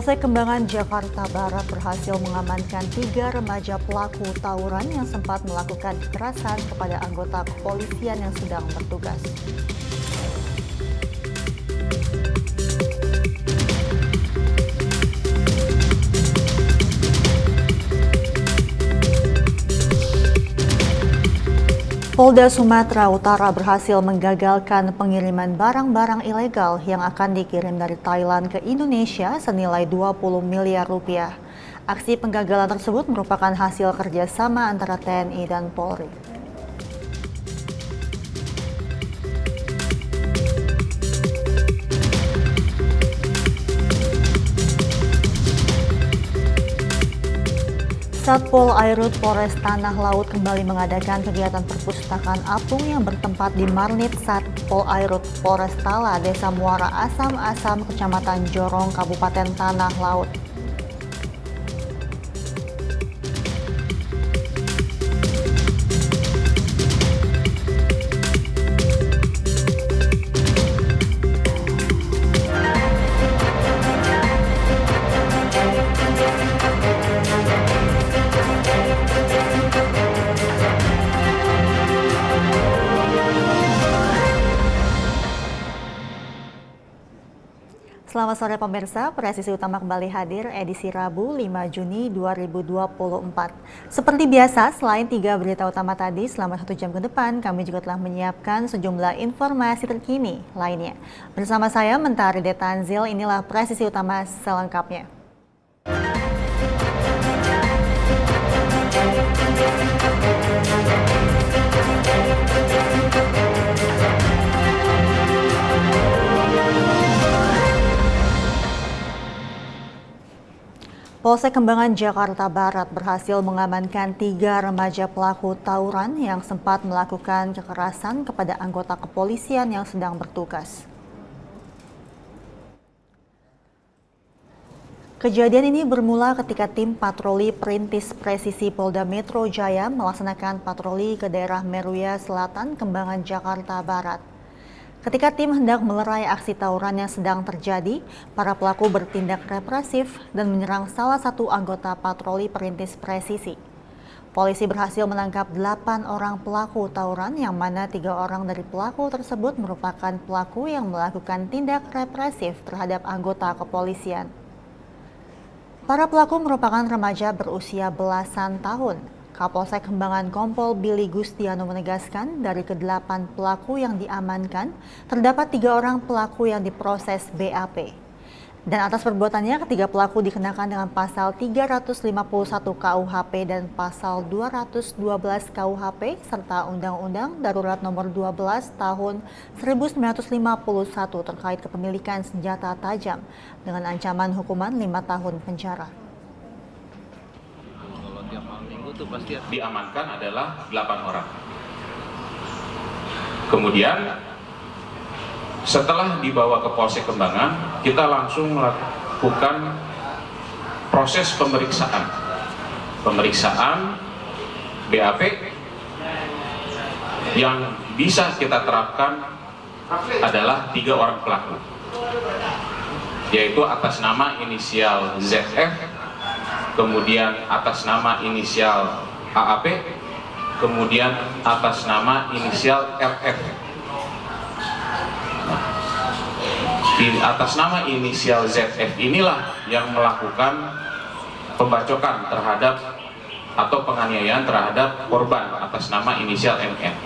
Polsek Kembangan, Jakarta Barat berhasil mengamankan 3 remaja pelaku tawuran yang sempat melakukan kekerasan kepada anggota kepolisian yang sedang bertugas. Polda Sumatera Utara berhasil menggagalkan pengiriman barang-barang ilegal yang akan dikirim dari Thailand ke Indonesia senilai 20 miliar rupiah. Aksi penggagalan tersebut merupakan hasil kerjasama antara TNI dan Polri. Satpol Airut Polres Tanah Laut kembali mengadakan kegiatan perpustakaan apung yang bertempat di Marnit Satpol Airut Polres Tala, Desa Muara Asam, Kecamatan Jorong, Kabupaten Tanah Laut. Selamat sore pemirsa, Presisi Utama kembali hadir edisi Rabu 5 Juni 2024. Seperti biasa, selain 3 berita utama tadi, selama 1 jam ke depan kami juga telah menyiapkan sejumlah informasi terkini lainnya. Bersama saya Mentari Detanzil, inilah Presisi Utama selengkapnya. Polsek Kembangan, Jakarta Barat berhasil mengamankan 3 remaja pelaku tawuran yang sempat melakukan kekerasan kepada anggota kepolisian yang sedang bertugas. Kejadian ini bermula ketika tim patroli Perintis Presisi Polda Metro Jaya melaksanakan patroli ke daerah Meruya Selatan, Kembangan, Jakarta Barat. Ketika tim hendak melerai aksi tawuran yang sedang terjadi, para pelaku bertindak represif dan menyerang salah satu anggota patroli Perintis Presisi. Polisi berhasil menangkap 8 orang pelaku tawuran, yang mana 3 orang dari pelaku tersebut merupakan pelaku yang melakukan tindak represif terhadap anggota kepolisian. Para pelaku merupakan remaja berusia belasan tahun. Kapolsek Kembangan Kompol Billy Gustiano menegaskan dari ke-8 pelaku yang diamankan, terdapat 3 orang pelaku yang diproses BAP. Dan atas perbuatannya, ketiga pelaku dikenakan dengan pasal 351 KUHP dan pasal 212 KUHP serta Undang-Undang Darurat Nomor 12 Tahun 1951 terkait kepemilikan senjata tajam dengan ancaman hukuman 5 tahun penjara. Itu pasti diamankan adalah 8 orang. Kemudian setelah dibawa ke Polsek Kembangan, kita langsung melakukan proses pemeriksaan BAP yang bisa kita terapkan adalah 3 orang pelaku, yaitu atas nama inisial ZF, kemudian atas nama inisial AAP, kemudian atas nama inisial RF. Di atas nama inisial ZF inilah yang melakukan pembacokan terhadap atau penganiayaan terhadap korban atas nama inisial MN.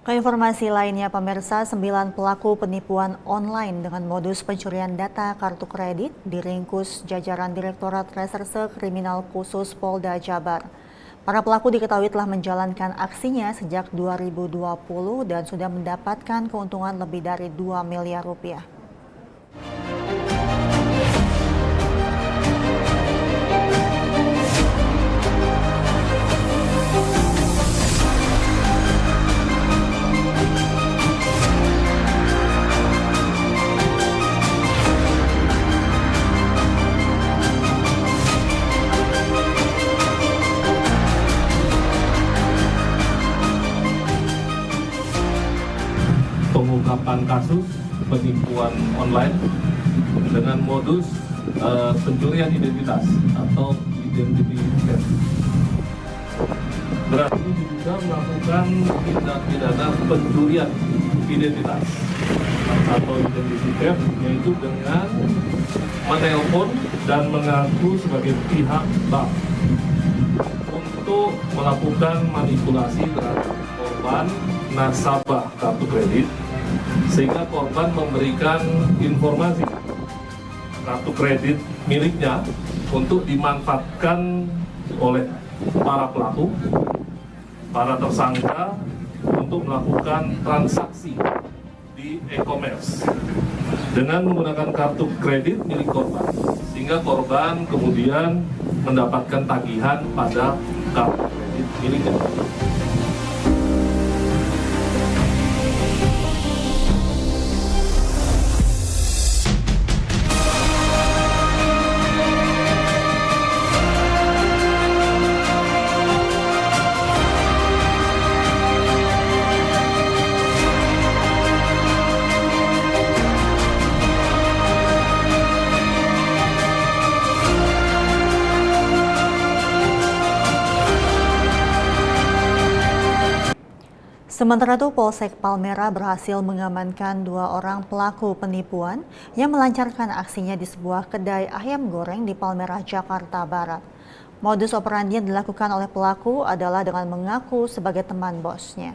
Keinformasi lainnya pemirsa, 9 pelaku penipuan online dengan modus pencurian data kartu kredit diringkus jajaran Direktorat Reserse Kriminal Khusus Polda Jabar. Para pelaku diketahui telah menjalankan aksinya sejak 2020 dan sudah mendapatkan keuntungan lebih dari 2 miliar rupiah. Pengungkapan kasus penipuan online dengan modus pencurian identitas atau identity theft. Berarti juga melakukan tindak pidana pencurian identitas atau identity theft, yaitu dengan menelpon dan mengaku sebagai pihak bank untuk melakukan manipulasi terhadap korban nasabah kartu kredit, sehingga korban memberikan informasi kartu kredit miliknya untuk dimanfaatkan oleh para pelaku, para tersangka untuk melakukan transaksi di e-commerce dengan menggunakan kartu kredit milik korban, sehingga korban kemudian mendapatkan tagihan pada kartu kredit miliknya. Sementara itu, Polsek Palmerah berhasil mengamankan 2 orang pelaku penipuan yang melancarkan aksinya di sebuah kedai ayam goreng di Palmerah, Jakarta Barat. Modus operandi yang dilakukan oleh pelaku adalah dengan mengaku sebagai teman bosnya.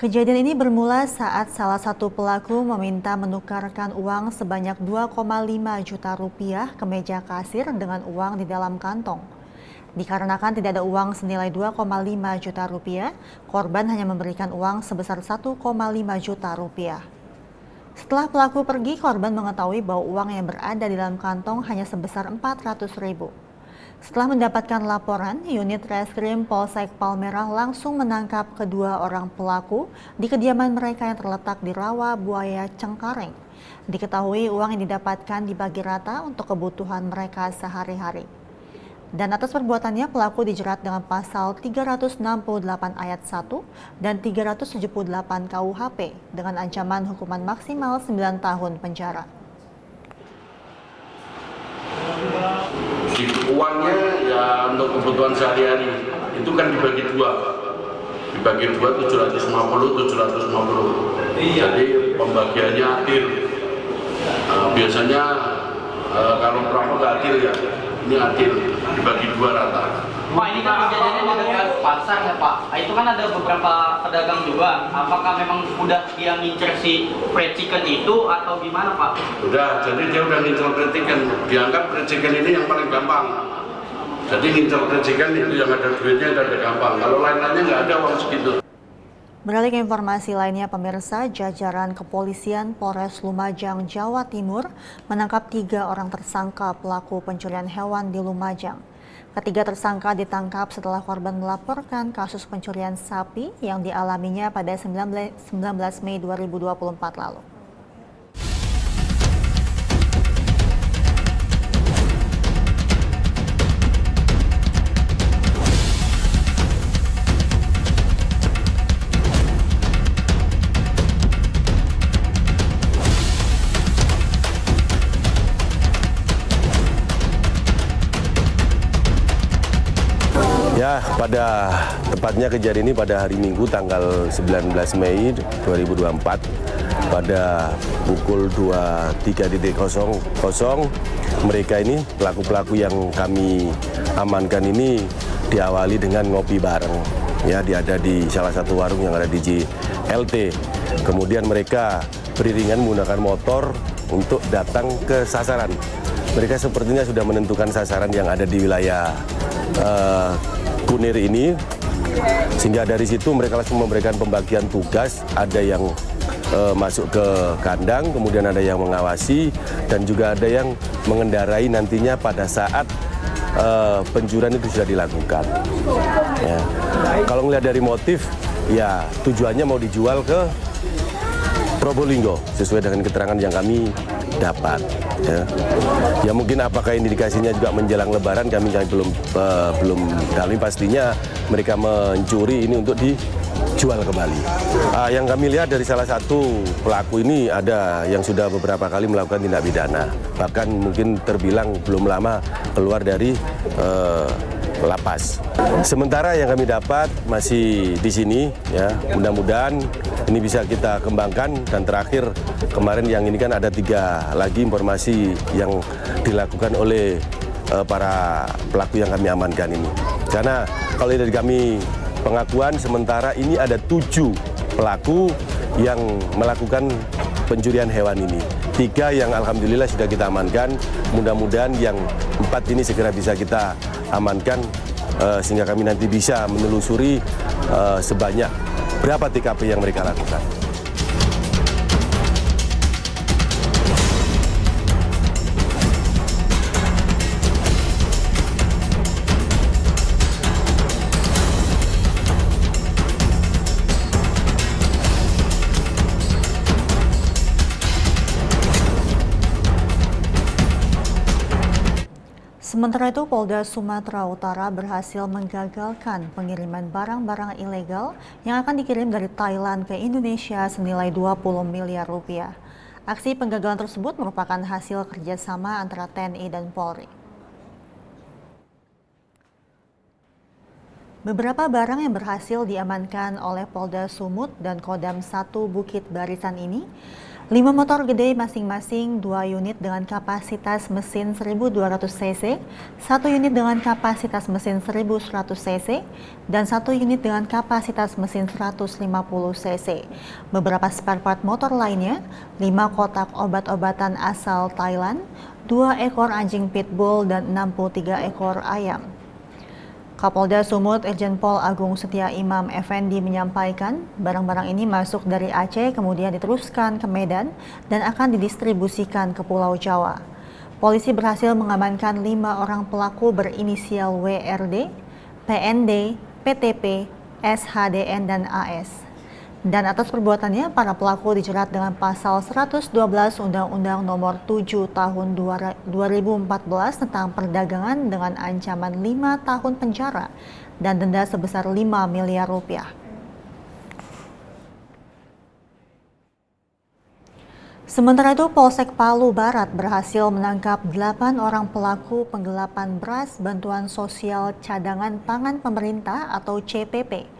Kejadian ini bermula saat salah satu pelaku meminta menukarkan uang sebanyak 2,5 juta rupiah ke meja kasir dengan uang di dalam kantong. Dikarenakan tidak ada uang senilai 2,5 juta rupiah, korban hanya memberikan uang sebesar 1,5 juta rupiah. Setelah pelaku pergi, korban mengetahui bahwa uang yang berada di dalam kantong hanya sebesar 400.000. Setelah mendapatkan laporan, unit reskrim Polsek Palmerah langsung menangkap kedua orang pelaku di kediaman mereka yang terletak di Rawa Buaya Cengkareng. Diketahui uang yang didapatkan dibagi rata untuk kebutuhan mereka sehari-hari. Dan atas perbuatannya pelaku dijerat dengan pasal 368 ayat 1 dan 378 KUHP dengan ancaman hukuman maksimal 9 tahun penjara. Uangnya ya untuk kebutuhan sehari-hari itu kan dibagi dua 750. Jadi pembagiannya adil. Biasanya kalau perampok nggak adil ya, ini adil dibagi 2 rata. Pak, ini kan kejadiannya di dekat pasar ya Pak. Itu kan ada beberapa pedagang juga. Apakah memang udah dia ngincer si fried chicken itu atau gimana Pak? Udah, jadi dia udah ngincer fried chicken. Dianggap fried chicken ini yang paling gampang. Jadi ngincer fried chicken itu yang ada duitnya dan ada gampang. Kalau lain-lainnya nggak ada uang segitu. Beralih ke informasi lainnya, pemirsa, jajaran kepolisian Polres Lumajang, Jawa Timur menangkap 3 orang tersangka pelaku pencurian hewan di Lumajang. Ketiga tersangka ditangkap setelah korban melaporkan kasus pencurian sapi yang dialaminya pada 19 Mei 2024 lalu. Ya, pada tepatnya kejadian ini pada hari Minggu tanggal 19 Mei 2024 pada pukul 23.00 mereka ini pelaku-pelaku yang kami amankan ini diawali dengan ngopi bareng. Ya, dia ada di salah satu warung yang ada di JLT. Kemudian mereka beriringan menggunakan motor untuk datang ke sasaran. Mereka sepertinya sudah menentukan sasaran yang ada di wilayah Kunir ini, sehingga dari situ mereka langsung memberikan pembagian tugas. Ada yang masuk ke kandang, kemudian ada yang mengawasi, dan juga ada yang mengendarai nantinya pada saat pencurian itu sudah dilakukan. Ya. Kalau melihat dari motif, ya tujuannya mau dijual ke Probolinggo sesuai dengan keterangan yang kami dapat. Ya mungkin apakah indikasinya juga menjelang Lebaran kami belum dalam. Pastinya mereka mencuri ini untuk jual kembali. Yang kami lihat dari salah satu pelaku ini ada yang sudah beberapa kali melakukan tindak pidana, bahkan mungkin terbilang belum lama keluar dari lapas. Sementara yang kami dapat masih di sini, ya, mudah-mudahan ini bisa kita kembangkan. Dan terakhir kemarin yang ini kan ada 3 lagi informasi yang dilakukan oleh para pelaku yang kami amankan ini. Karena kalau dari kami pengakuan sementara ini ada 7 pelaku yang melakukan pencurian hewan ini. 3 yang alhamdulillah sudah kita amankan. Mudah-mudahan yang 4 ini segera bisa kita amankan sehingga kami nanti bisa menelusuri sebanyak berapa TKP yang mereka lakukan. Sementara itu, Polda Sumatera Utara berhasil menggagalkan pengiriman barang-barang ilegal yang akan dikirim dari Thailand ke Indonesia senilai 20 miliar rupiah. Aksi penggagalan tersebut merupakan hasil kerjasama antara TNI dan Polri. Beberapa barang yang berhasil diamankan oleh Polda Sumut dan Kodam 1 Bukit Barisan ini, 5 motor gede masing-masing, 2 unit dengan kapasitas mesin 1200 cc, 1 unit dengan kapasitas mesin 1100 cc, dan 1 unit dengan kapasitas mesin 150 cc. Beberapa spare part motor lainnya, 5 kotak obat-obatan asal Thailand, 2 ekor anjing pitbull, dan 63 ekor ayam. Kapolda Sumut Irjen Pol Agung Setia Imam Effendi menyampaikan barang-barang ini masuk dari Aceh kemudian diteruskan ke Medan dan akan didistribusikan ke Pulau Jawa. Polisi berhasil mengamankan 5 orang pelaku berinisial WRD, PND, PTP, SHDN, dan AS. Dan atas perbuatannya, para pelaku dijerat dengan pasal 112 Undang-Undang Nomor 7 Tahun 2014 tentang perdagangan dengan ancaman 5 tahun penjara dan denda sebesar 5 miliar rupiah. Sementara itu, Polsek Palu Barat berhasil menangkap 8 orang pelaku penggelapan beras bantuan sosial cadangan pangan pemerintah atau CPP.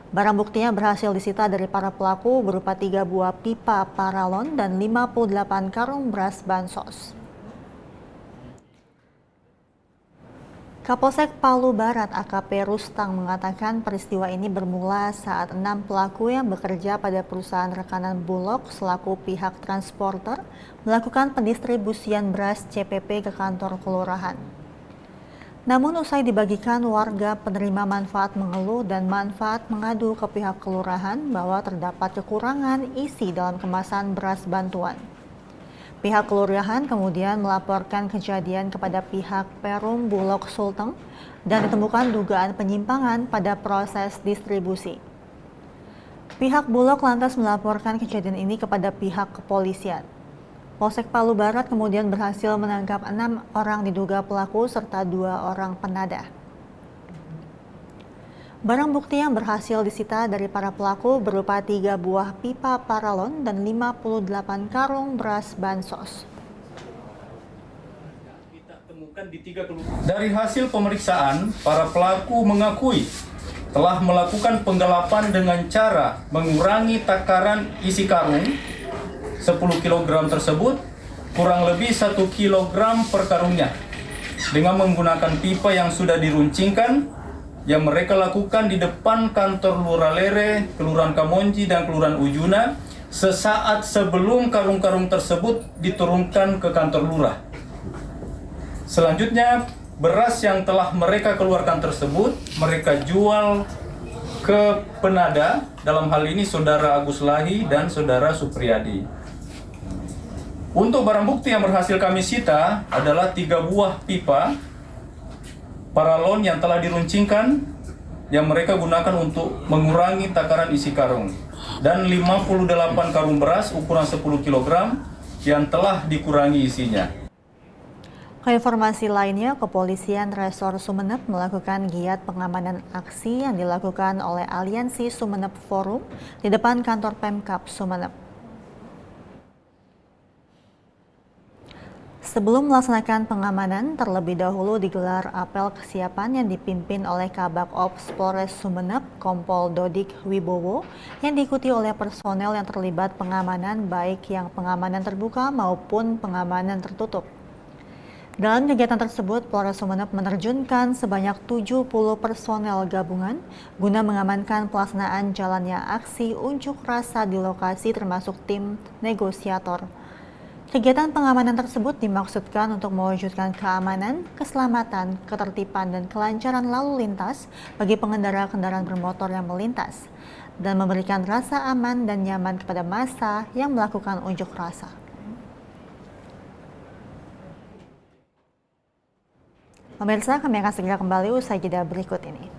Barang buktinya berhasil disita dari para pelaku berupa 3 buah pipa paralon dan 58 karung beras bansos. Kapolsek Palu Barat AKP Rustang mengatakan peristiwa ini bermula saat 6 pelaku yang bekerja pada perusahaan rekanan Bulog selaku pihak transporter melakukan pendistribusian beras CPP ke kantor kelurahan. Namun usai dibagikan, warga penerima manfaat mengeluh dan manfaat mengadu ke pihak kelurahan bahwa terdapat kekurangan isi dalam kemasan beras bantuan. Pihak kelurahan kemudian melaporkan kejadian kepada pihak Perum Bulog Sulteng dan ditemukan dugaan penyimpangan pada proses distribusi. Pihak Bulog lantas melaporkan kejadian ini kepada pihak kepolisian. Polsek Palu Barat kemudian berhasil menangkap 6 orang diduga pelaku serta 2 orang penadah. Barang bukti yang berhasil disita dari para pelaku berupa 3 buah pipa paralon dan 58 karung beras bansos. Dari hasil pemeriksaan, para pelaku mengakui telah melakukan penggelapan dengan cara mengurangi takaran isi karung 10 kg tersebut kurang lebih 1 kg per karungnya dengan menggunakan pipa yang sudah diruncingkan yang mereka lakukan di depan kantor Lurah Lere, Kelurahan Kamonji, dan Kelurahan Ujuna sesaat sebelum karung-karung tersebut diturunkan ke kantor lurah. Selanjutnya, beras yang telah mereka keluarkan tersebut mereka jual ke penada, dalam hal ini Saudara Agus Lahi dan Saudara Supriyadi. Untuk barang bukti yang berhasil kami sita adalah 3 buah pipa paralon yang telah diruncingkan yang mereka gunakan untuk mengurangi takaran isi karung dan 58 karung beras ukuran 10 kg yang telah dikurangi isinya. Informasi lainnya, Kepolisian Resor Sumeneb melakukan giat pengamanan aksi yang dilakukan oleh Aliansi Sumeneb Forum di depan kantor Pemkab Sumeneb. Sebelum melaksanakan pengamanan, terlebih dahulu digelar apel kesiapan yang dipimpin oleh Kabak Ops Polres Sumeneb, Kompol Dodik Wibowo, yang diikuti oleh personel yang terlibat pengamanan baik yang pengamanan terbuka maupun pengamanan tertutup. Dalam kegiatan tersebut, Polres Sumeneb menerjunkan sebanyak 70 personel gabungan guna mengamankan pelaksanaan jalannya aksi unjuk rasa di lokasi termasuk tim negosiator. Kegiatan pengamanan tersebut dimaksudkan untuk mewujudkan keamanan, keselamatan, ketertiban, dan kelancaran lalu lintas bagi pengendara kendaraan bermotor yang melintas dan memberikan rasa aman dan nyaman kepada massa yang melakukan unjuk rasa. Pemirsa, kami akan segera kembali usai jeda berikut ini.